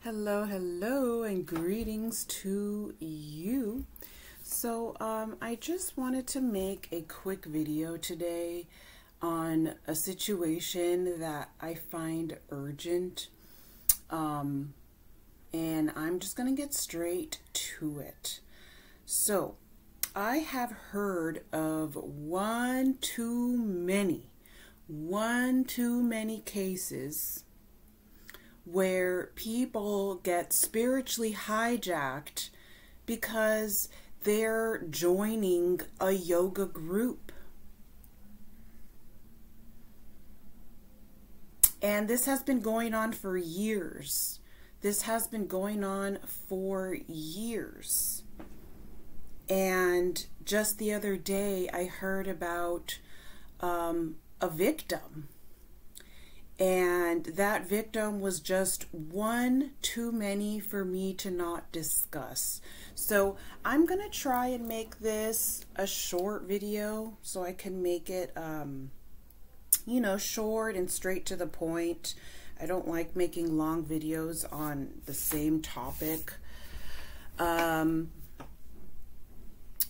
Hello, hello, and greetings to you. I just wanted to make a quick video today on a situation that I find urgent. And I'm just going to get straight to it. So, I have heard of one too many cases where people get spiritually hijacked because they're joining a yoga group. And this has been going on for years. And just the other day, I heard about a victim. And that victim was just one too many for me to not discuss. So I'm going to try and make this a short video so I can make it, short and straight to the point. I don't like making long videos on the same topic.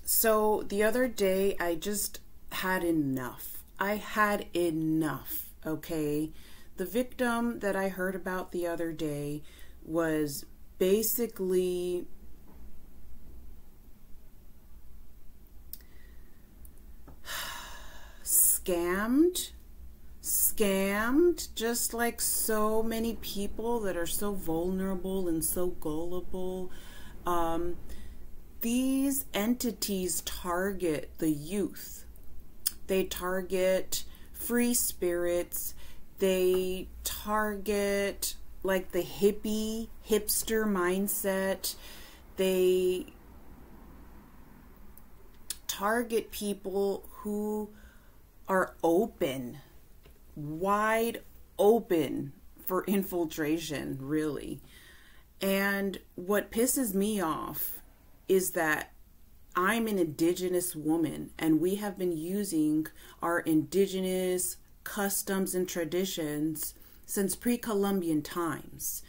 So the other day, I just had enough. Okay? The victim that I heard about the other day was basically scammed, just like so many people that are so vulnerable and so gullible. These entities target the youth. They target free spirits. They target like the hipster mindset. They target people who are wide open for infiltration, really. And what pisses me off is that I'm an indigenous woman, and we have been using our indigenous customs and traditions since pre-Columbian times.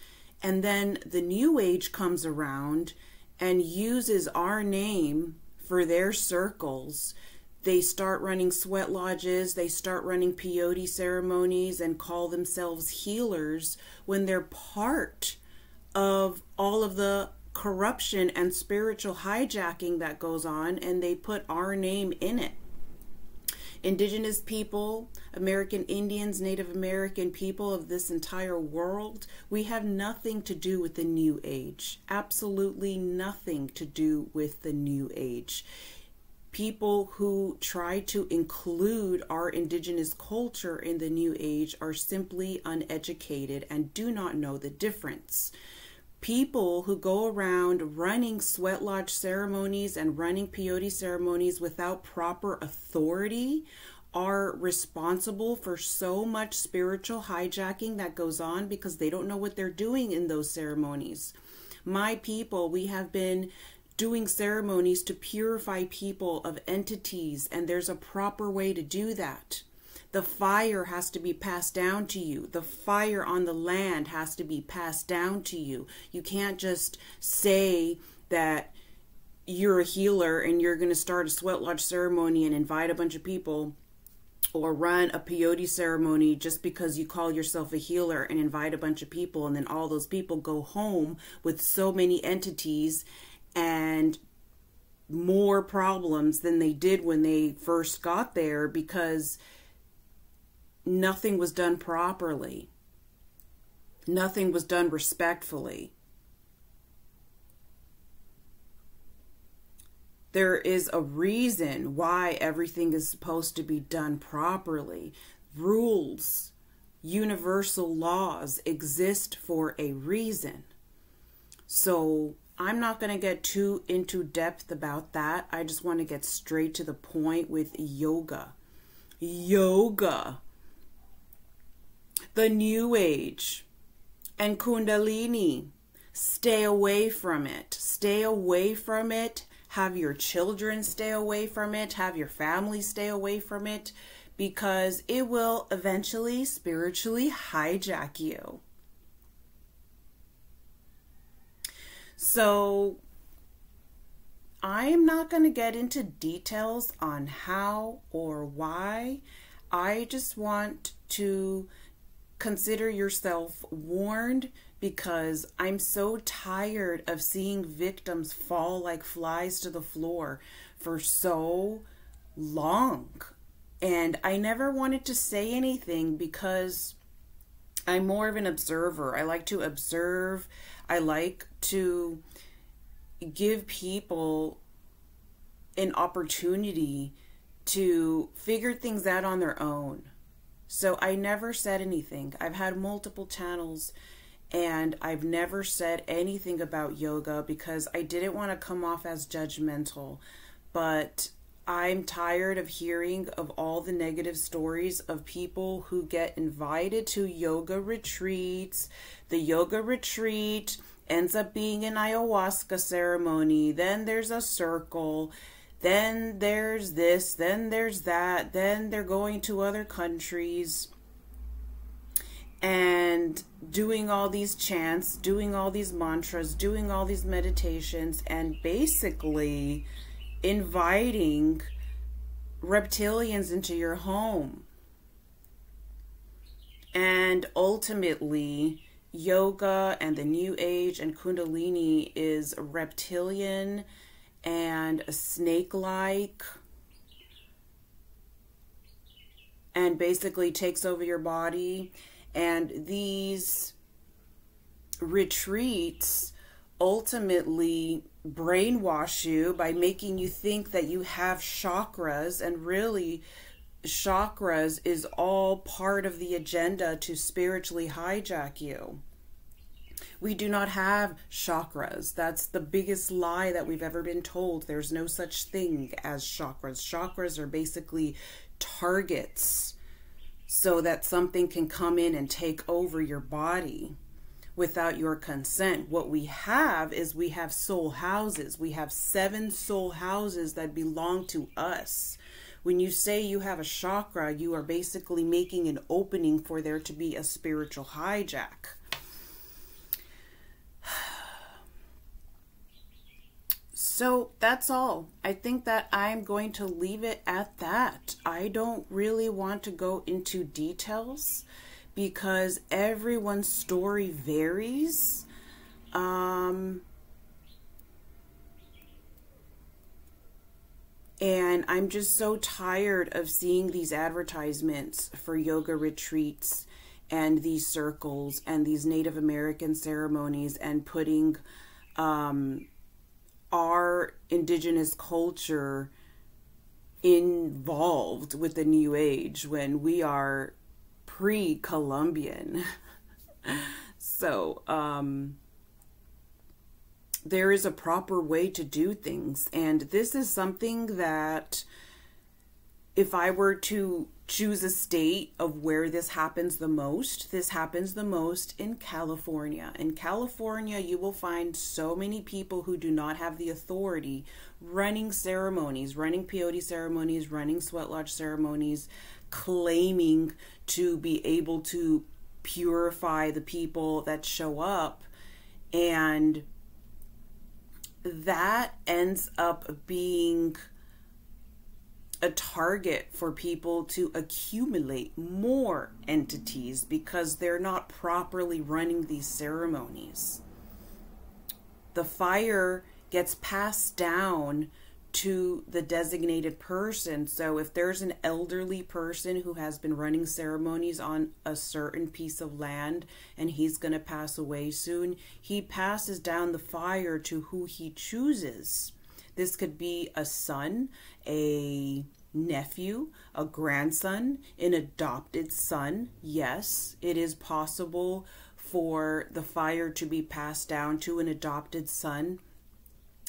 And then the New Age comes around and uses our name for their circles. They start running sweat lodges, they start running peyote ceremonies and call themselves healers when they're part of all of the corruption and spiritual hijacking that goes on, and they put our name in it. Indigenous people, American Indians, Native American people of this entire world, we have nothing to do with the New Age. Absolutely nothing to do with the New Age. People who try to include our indigenous culture in the New Age are simply uneducated and do not know the difference. People who go around running sweat lodge ceremonies and running peyote ceremonies without proper authority are responsible for so much spiritual hijacking that goes on because they don't know what they're doing in those ceremonies. My people, we have been doing ceremonies to purify people of entities, and there's a proper way to do that. The fire has to be passed down to you. The fire on the land has to be passed down to you. You can't just say that you're a healer and you're going to start a sweat lodge ceremony and invite a bunch of people, or run a peyote ceremony just because you call yourself a healer and invite a bunch of people, and then all those people go home with so many entities and more problems than they did when they first got there because nothing was done properly. Nothing was done respectfully. There is a reason why everything is supposed to be done properly. Rules, universal laws exist for a reason. So I'm not going to get too into depth about that. I just want to get straight to the point with yoga. The New Age and Kundalini. Stay away from it. Stay away from it. Have your children stay away from it. Have your family stay away from it, because it will eventually spiritually hijack you. So I'm not going to get into details on how or why. I just want to consider yourself warned, because I'm so tired of seeing victims fall like flies to the floor for so long. And I never wanted to say anything because I'm more of an observer. I like to observe. I like to give people an opportunity to figure things out on their own. So I never said anything. I've had multiple channels and I've never said anything about yoga because I didn't want to come off as judgmental. But I'm tired of hearing of all the negative stories of people who get invited to yoga retreats. The yoga retreat ends up being an ayahuasca ceremony. Then there's a circle. Then there's this, then there's that, then they're going to other countries and doing all these chants, doing all these mantras, doing all these meditations, and basically inviting reptilians into your home. And ultimately, yoga and the New Age and Kundalini is reptilian and a snake-like, and basically takes over your body. And these retreats ultimately brainwash you by making you think that you have chakras, and really chakras is all part of the agenda to spiritually hijack you. We do not have chakras. That's the biggest lie that we've ever been told. There's no such thing as chakras. Chakras are basically targets so that something can come in and take over your body without your consent. What we have is we have soul houses. We have 7 soul houses that belong to us. When you say you have a chakra, you are basically making an opening for there to be a spiritual hijack. So that's all. I think that I'm going to leave it at that. I don't really want to go into details because everyone's story varies. And I'm just so tired of seeing these advertisements for yoga retreats and these circles and these Native American ceremonies and putting our indigenous culture involved with the New Age when we are pre-Columbian. So there is a proper way to do things, and this is something that if I were to choose a state of where this happens the most in California. In California, you will find so many people who do not have the authority running ceremonies, running peyote ceremonies, running sweat lodge ceremonies, claiming to be able to purify the people that show up. And that ends up being a target for people to accumulate more entities because they're not properly running these ceremonies. The fire gets passed down to the designated person. So if there's an elderly person who has been running ceremonies on a certain piece of land and he's going to pass away soon, he passes down the fire to who he chooses. This could be a son, a nephew, a grandson, an adopted son. Yes, it is possible for the fire to be passed down to an adopted son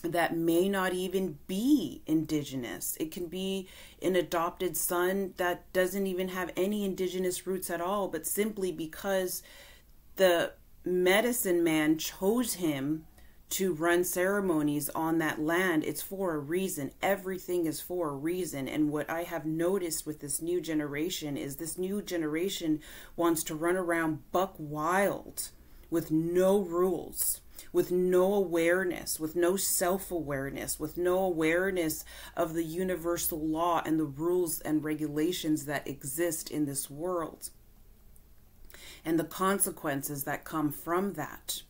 that may not even be indigenous. It can be an adopted son that doesn't even have any indigenous roots at all, but simply because the medicine man chose him to run ceremonies on that land. It's for a reason. Everything is for a reason. And what I have noticed with this new generation is this new generation wants to run around buck wild with no rules, with no awareness, with no self-awareness, with no awareness of the universal law and the rules and regulations that exist in this world and the consequences that come from that.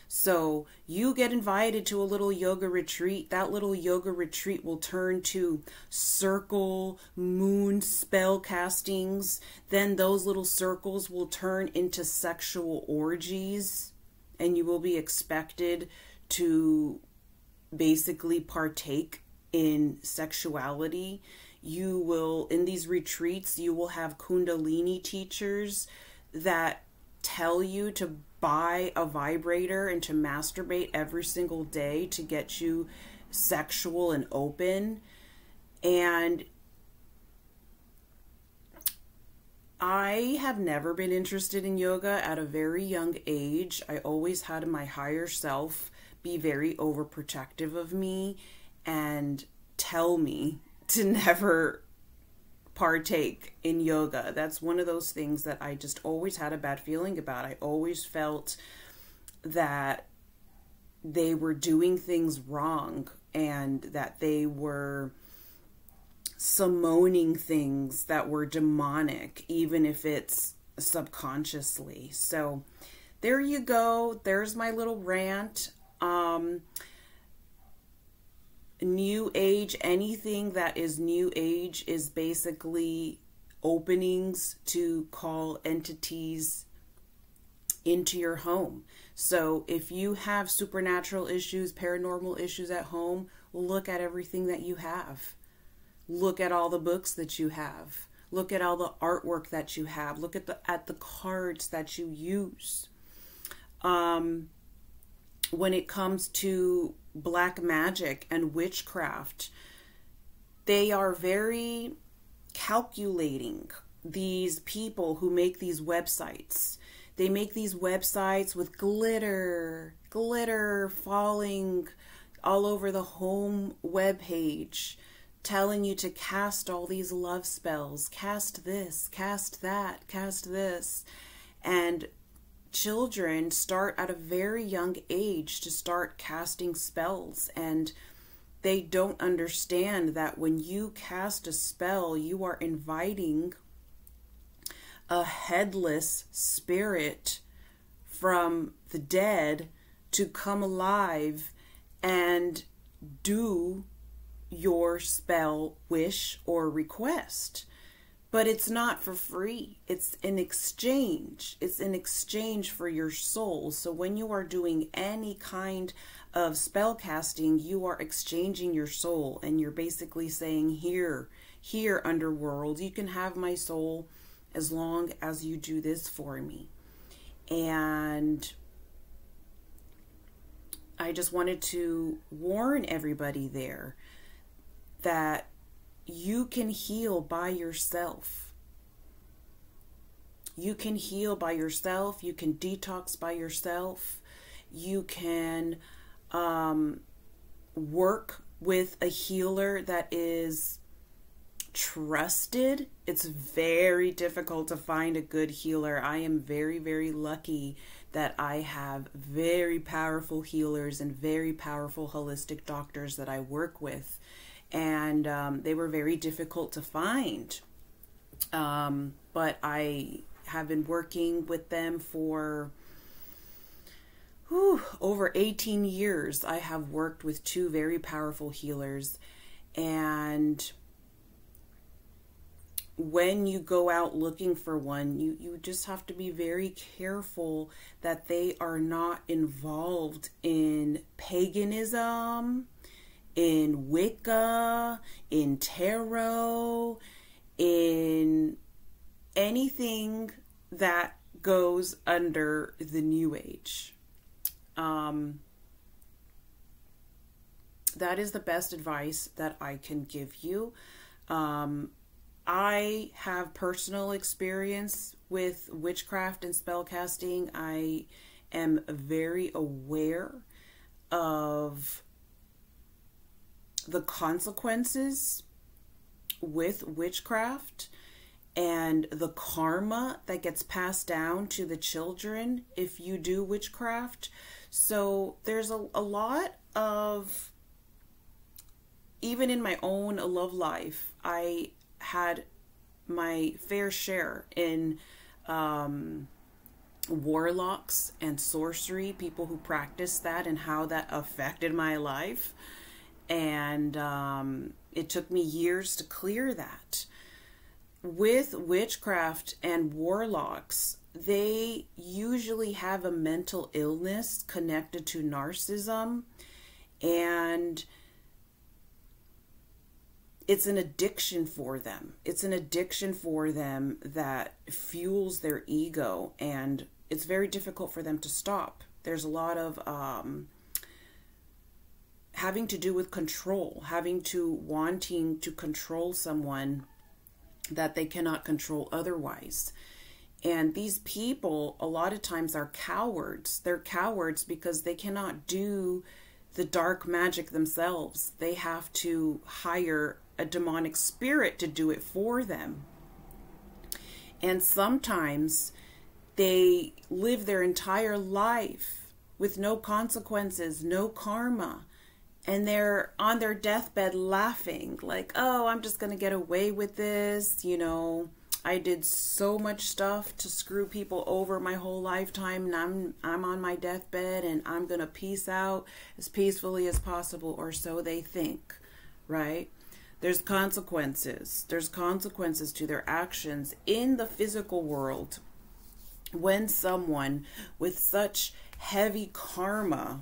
So you get invited to a little yoga retreat. That little yoga retreat will turn to circle moon spell castings. Then those little circles will turn into sexual orgies, and you will be expected to basically partake in sexuality. You will, in these retreats, you will have Kundalini teachers that tell you to buy a vibrator and to masturbate every single day to get you sexual and open. And I have never been interested in yoga at a very young age. I always had my higher self be very overprotective of me and tell me to never partake in yoga. That's one of those things that I just always had a bad feeling about. I always felt that they were doing things wrong and that they were summoning things that were demonic, even if it's subconsciously. So there you go. There's my little rant. New Age, anything that is New Age is basically openings to call entities into your home. So if you have supernatural issues, paranormal issues at home, look at everything that you have. Look at all the books that you have. Look at all the artwork that you have. Look at the cards that you use. When it comes to black magic and witchcraft, they are very calculating. These people who make these websites, they make these websites with glitter falling all over the home webpage, telling you to cast all these love spells, cast this, cast that, cast this. And children start at a very young age to start casting spells, and they don't understand that when you cast a spell, you are inviting a headless spirit from the dead to come alive and do your spell, wish, or request. But it's not for free. It's an exchange. It's an exchange for your soul. So when you are doing any kind of spell casting, you are exchanging your soul, and you're basically saying, here, underworld, you can have my soul as long as you do this for me. And I just wanted to warn everybody there that you can heal by yourself. You can heal by yourself. You can detox by yourself. You can work with a healer that is trusted. It's very difficult to find a good healer. I am very, very lucky that I have very powerful healers and very powerful holistic doctors that I work with. And they were very difficult to find. But I have been working with them for over 18 years. I have worked with two very powerful healers. And when you go out looking for one, you just have to be very careful that they are not involved in paganism, in Wicca, in tarot, in anything that goes under the New Age. That is the best advice that I can give you. I have personal experience with witchcraft and spellcasting. I am very aware of the consequences with witchcraft, and the karma that gets passed down to the children if you do witchcraft. So there's a lot of, even in my own love life, I had my fair share in warlocks and sorcery, people who practice that, and how that affected my life. And it took me years to clear that. With witchcraft and warlocks, they usually have a mental illness connected to narcissism, and it's an addiction for them. It's an addiction for them that fuels their ego, and it's very difficult for them to stop. There's a lot of having to do with control, wanting to control someone that they cannot control otherwise. And these people a lot of times are cowards. They're cowards because they cannot do the dark magic themselves. They have to hire a demonic spirit to do it for them. And sometimes they live their entire life with no consequences, no karma. And they're on their deathbed laughing like, oh, I'm just going to get away with this. You know, I did so much stuff to screw people over my whole lifetime, and I'm on my deathbed, and I'm going to peace out as peacefully as possible, or so they think, right? There's consequences. There's consequences to their actions in the physical world. When someone with such heavy karma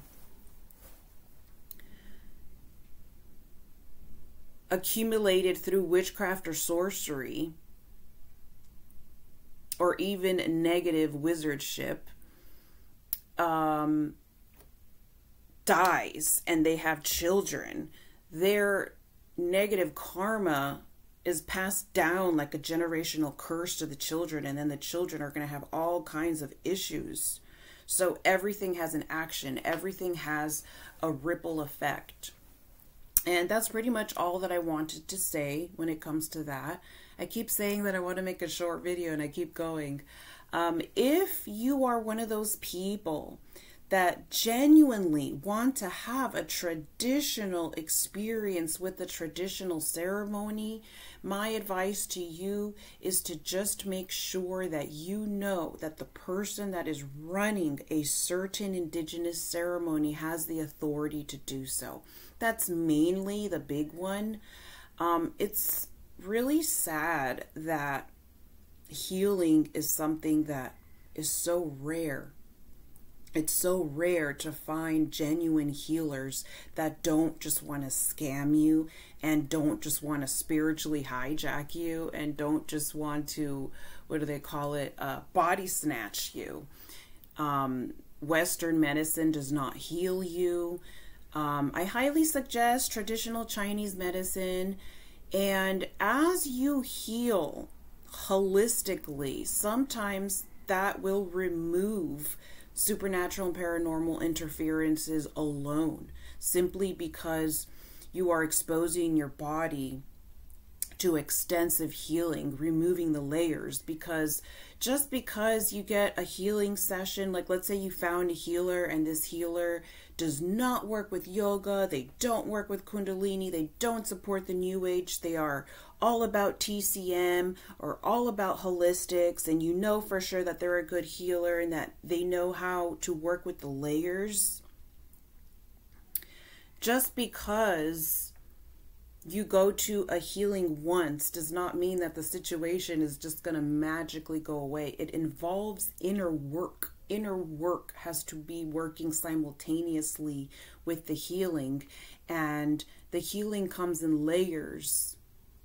accumulated through witchcraft or sorcery, or even negative wizardship, dies and they have children, their negative karma is passed down like a generational curse to the children, and then the children are going to have all kinds of issues. So everything has an action, everything has a ripple effect. And that's pretty much all that I wanted to say when it comes to that. I keep saying that I want to make a short video, and I keep going. If you are one of those people that genuinely want to have a traditional experience with the traditional ceremony, my advice to you is to just make sure that you know that the person that is running a certain indigenous ceremony has the authority to do so. That's mainly the big one. It's really sad that healing is something that is so rare. It's so rare to find genuine healers that don't just want to scam you, and don't just want to spiritually hijack you, and don't just want to, what do they call it, body snatch you. Western medicine does not heal you. I highly suggest traditional Chinese medicine. And as you heal holistically, sometimes that will remove supernatural and paranormal interferences alone, simply because you are exposing your body to extensive healing, removing the layers. Because just because you get a healing session, like let's say you found a healer and this healer does not work with yoga, they don't work with Kundalini, they don't support the New Age, they are all about TCM or all about holistics, and you know for sure that they're a good healer and that they know how to work with the layers. Just because you go to a healing once does not mean that the situation is just going to magically go away. It involves inner work. Inner work has to be working simultaneously with the healing, and the healing comes in layers.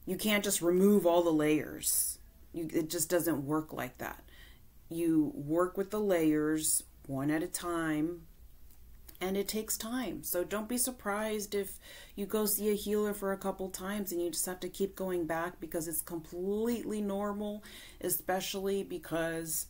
You can't just remove all the layers. It just doesn't work like that. You work with the layers one at a time, and it takes time. So don't be surprised if you go see a healer for a couple times and you just have to keep going back, because it's completely normal, especially because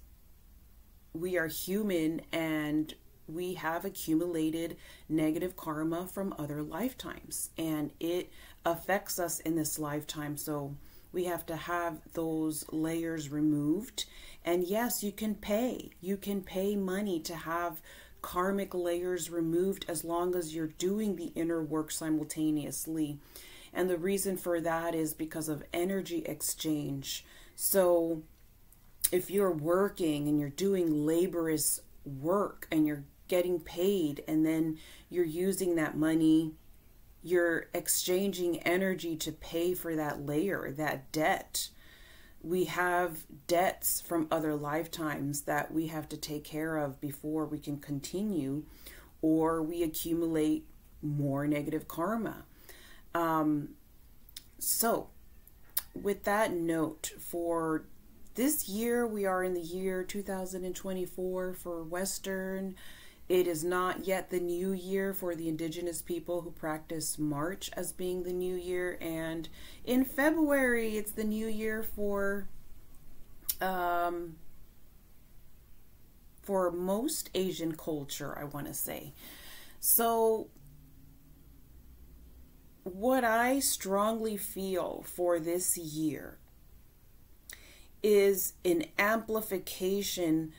we are human and we have accumulated negative karma from other lifetimes, and it affects us in this lifetime. So We have to have those layers removed. And yes, you can pay. You can pay money to have karmic layers removed as long as you're doing the inner work simultaneously. And the reason for that is because of energy exchange. So if you're working and you're doing laborious work and you're getting paid, and then you're using that money, you're exchanging energy to pay for that layer, that debt. We have debts from other lifetimes that we have to take care of before we can continue, or we accumulate more negative karma. So with that note, for this year, we are in the year 2024 for Western. It is not yet the new year for the indigenous people who practice March as being the new year. And in February, it's the new year for most Asian culture, I want to say. So what I strongly feel for this year is an amplification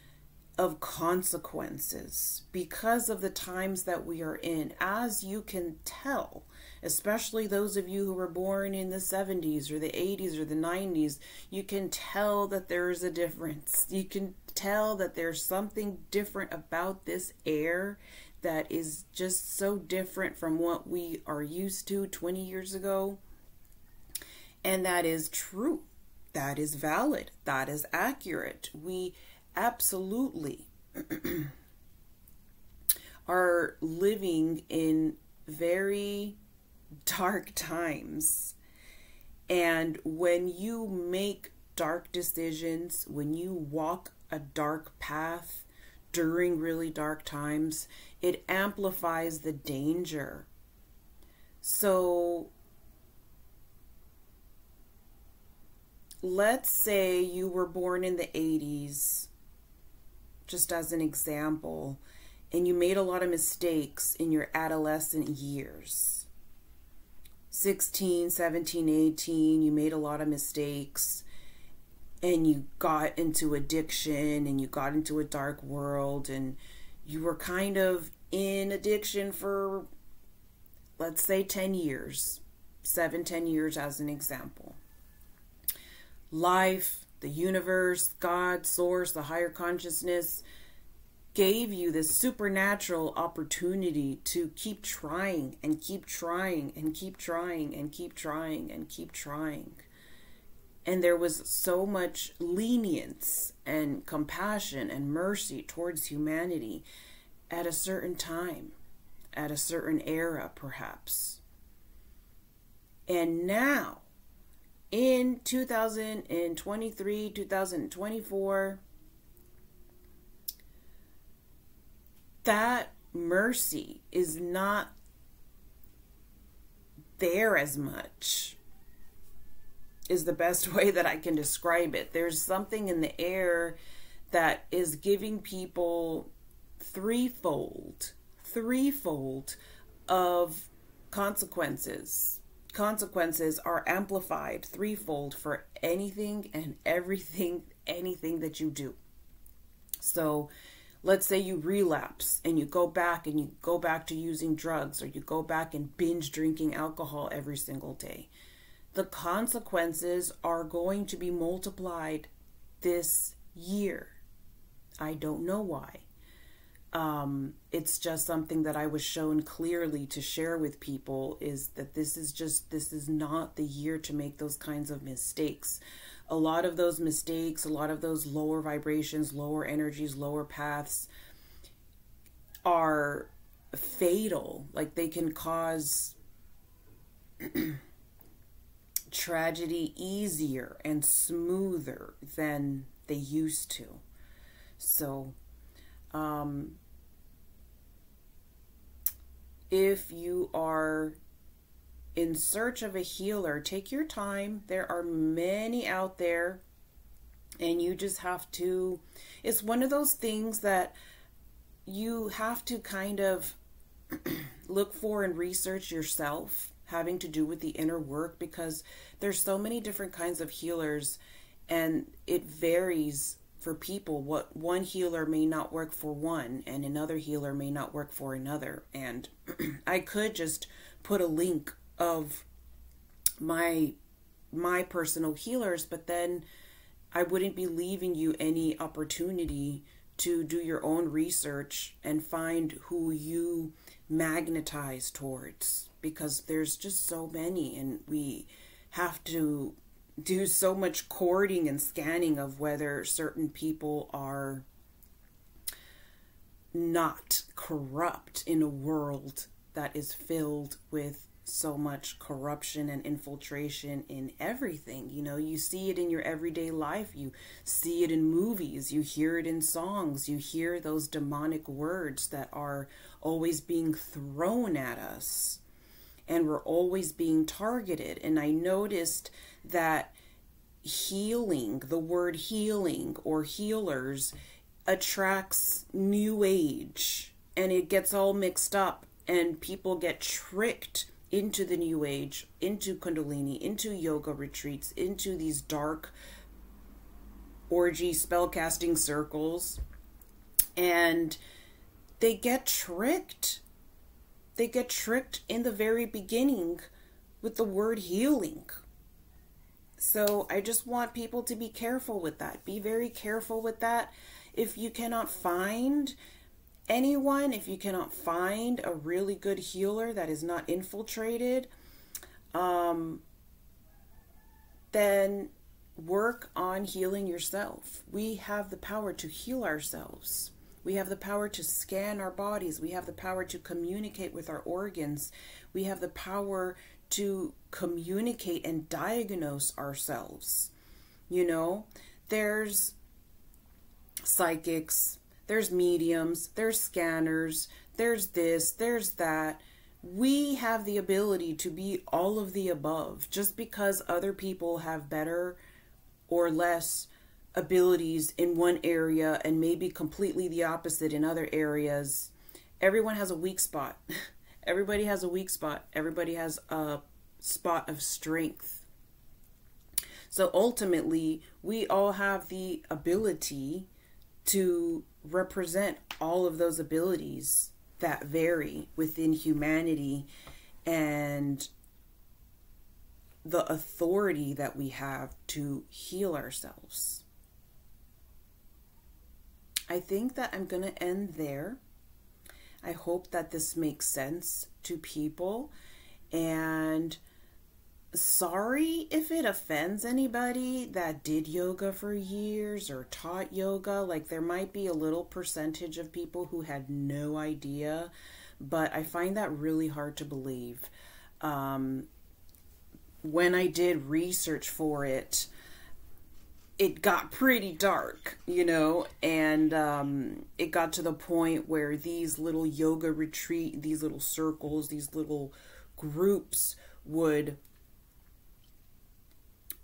of consequences because of the times that we are in. As you can tell, especially those of you who were born in the 70s or the 80s or the 90s, you can tell that there is a difference. You can tell that there's something different about this air that is just so different from what we are used to 20 years ago. And that is true. That is valid. That is accurate. We absolutely are living in very dark times. And when you make dark decisions, when you walk a dark path during really dark times, it amplifies the danger. So let's say you were born in the 80s, just as an example, and you made a lot of mistakes in your adolescent years. 16, 17, 18, you made a lot of mistakes, and you got into addiction, and you got into a dark world, and you were kind of in addiction for, let's say, 10 years, 10 years as an example. Life, the universe, God, source, the higher consciousness gave you this supernatural opportunity to keep trying and keep trying and keep trying and keep trying and keep trying. And there was so much lenience and compassion and mercy towards humanity at a certain time, at a certain era, perhaps. And now, in 2023, 2024, that mercy is not there as much, is the best way that I can describe it. There's something in the air that is giving people threefold of consequences. Consequences are amplified threefold for anything and everything, anything that you do. So let's say you relapse and you go back to using drugs, or you go back and binge drinking alcohol every single day. The consequences are going to be multiplied this year. I don't know why. It's just something that I was shown clearly to share with people, is that this is not the year to make those kinds of mistakes. A lot of those mistakes, a lot of those lower vibrations, lower energies, lower paths are fatal. Like, they can cause tragedy easier and smoother than they used to. So, if you are in search of a healer, take your time. There are many out there, and you just have to, it's one of those things that you have to kind of look for and research yourself. having to do with the inner work, because there's so many different kinds of healers, and it varies for people. What one healer may not work for one, and another healer may not work for another. And I could just put a link of my personal healers, but then I wouldn't be leaving you any opportunity to do your own research and find who you magnetize towards, because there's just so many, and we have to do so much courting and scanning of whether certain people are not corrupt in a world that is filled with so much corruption and infiltration in everything. You know, you see it in your everyday life, you see it in movies, you hear it in songs, you hear those demonic words that are always being thrown at us, and we're always being targeted. And I noticed that healing, the word healing or healers, attracts new age, and it gets all mixed up, and people get tricked into the new age, into Kundalini, into yoga retreats, into these dark orgy spellcasting circles, and they get tricked. They get tricked in the very beginning with the word healing. So I just want people to be careful with that. Be very careful with that. If you cannot find anyone, if you cannot find a really good healer that is not infiltrated, then work on healing yourself. We have the power to heal ourselves. We have the power to scan our bodies. We have the power to communicate with our organs. We have the power to communicate and diagnose ourselves. You know, there's psychics, there's mediums, there's scanners, there's this, there's that. We have the ability to be all of the above. Just because other people have better or less abilities in one area and maybe completely the opposite in other areas, everyone has a weak spot. Everybody has a weak spot. Everybody has a spot of strength. So ultimately, we all have the ability to represent all of those abilities that vary within humanity, and the authority that we have to heal ourselves. I think that I'm going to end there. I hope that this makes sense to people, and sorry if it offends anybody that did yoga for years or taught yoga. Like, there might be a little percentage of people who had no idea, but I find that really hard to believe. When I did research for it, it got pretty dark, you know, and it got to the point where these little yoga retreat, these little circles, these little groups would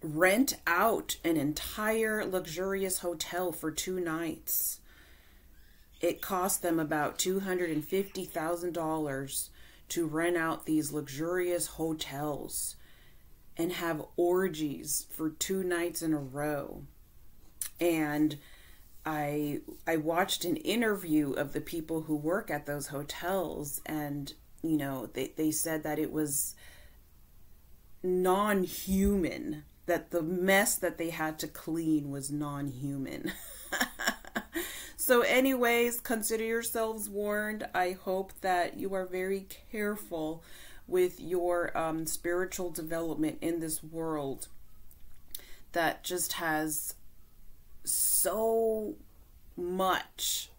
rent out an entire luxurious hotel for 2 nights. It cost them about $250,000 to rent out these luxurious hotels and have orgies for 2 nights in a row. And I watched an interview of the people who work at those hotels, and you know, they said that it was non-human, that the mess that they had to clean was non-human. So anyways, consider yourselves warned. I hope that you are very careful with your spiritual development in this world that just has so much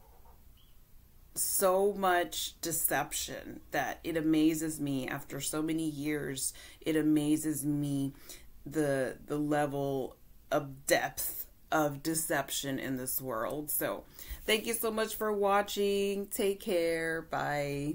deception that it amazes me. After so many years, it amazes me the level of depth of deception in this world. So thank you so much for watching. Take care. Bye.